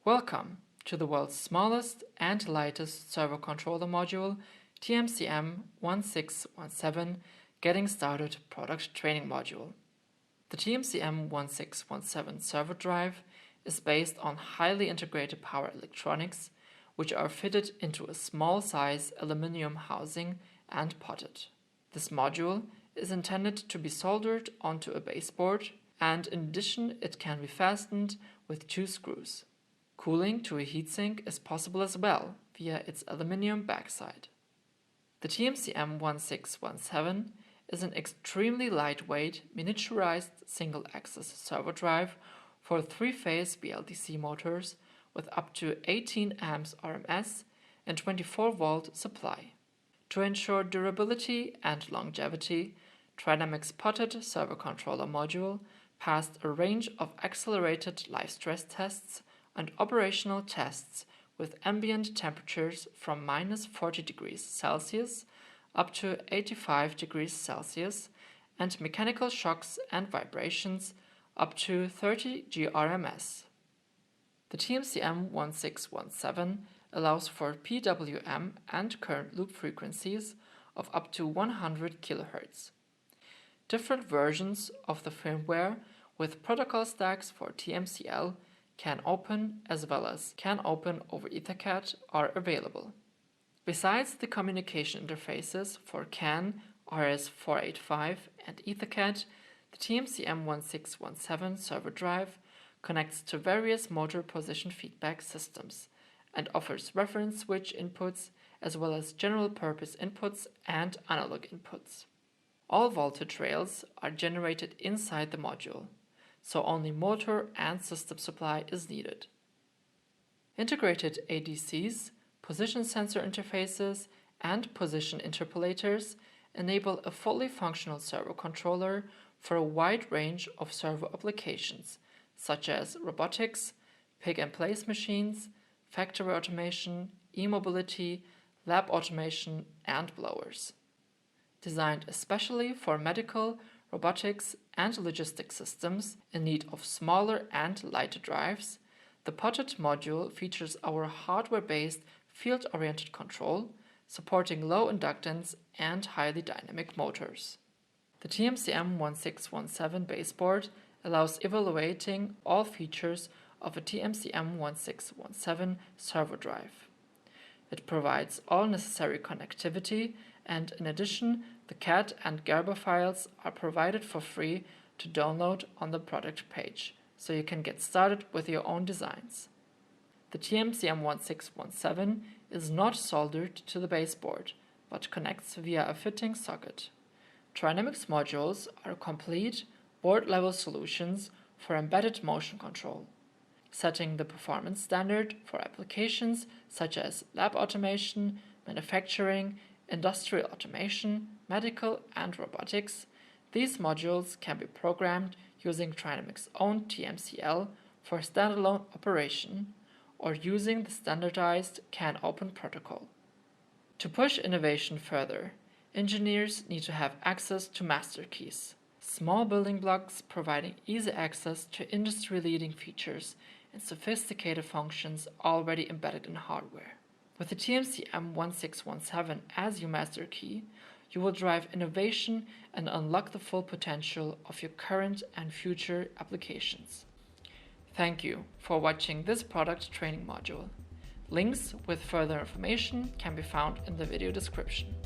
Welcome to the world's smallest and lightest servo controller module, TMCM-1617 Getting Started Product Training Module. The TMCM-1617 Servo Drive is based on highly integrated power electronics, which are fitted into a small-size aluminum housing and potted. This module is intended to be soldered onto a baseboard, and in addition it can be fastened with 2 screws. Cooling to a heatsink is possible as well via its aluminum backside. The TMCM-1617 is an extremely lightweight, miniaturized single-axis servo drive for 3-phase BLDC motors with up to 18 amps RMS and 24-volt supply. To ensure durability and longevity, Trinamic's potted servo controller module passed a range of accelerated life stress tests and operational tests with ambient temperatures from -40 degrees Celsius up to 85 degrees Celsius and mechanical shocks and vibrations up to 30 GRMS. The TMCM-1617 allows for PWM and current loop frequencies of up to 100 kHz. Different versions of the firmware with protocol stacks for TMCL, CAN open as well as CAN open over EtherCAT are available. Besides the communication interfaces for CAN, RS-485 and EtherCAT, the TMCM-1617 servo drive connects to various motor position feedback systems and offers reference switch inputs as well as general purpose inputs and analog inputs. All voltage rails are generated inside the module, so only motor and system supply is needed. Integrated ADCs, position sensor interfaces, and position interpolators enable a fully functional servo controller for a wide range of servo applications, such as robotics, pick-and-place machines, factory automation, e-mobility, lab automation, and blowers. Designed especially for medical, robotics, and logistics systems in need of smaller and lighter drives, the potted module features our hardware-based field-oriented control, supporting low inductance and highly dynamic motors. The TMCM-1617 baseboard allows evaluating all features of a TMCM-1617 servo drive. It provides all necessary connectivity, and in addition, the CAD and Gerber files are provided for free to download on the product page, so you can get started with your own designs. The TMCM-1617 is not soldered to the baseboard, but connects via a fitting socket. Trinamic's modules are complete, board-level solutions for embedded motion control, setting the performance standard for applications such as lab automation, manufacturing, industrial automation, medical, and robotics. These modules can be programmed using Trinamic's own TMCL for standalone operation or using the standardized CAN open protocol. To push innovation further, engineers need to have access to master keys, small building blocks providing easy access to industry-leading features and sophisticated functions already embedded in hardware. With the TMCM-1617 as your master key, you will drive innovation and unlock the full potential of your current and future applications. Thank you for watching this product training module. Links with further information can be found in the video description.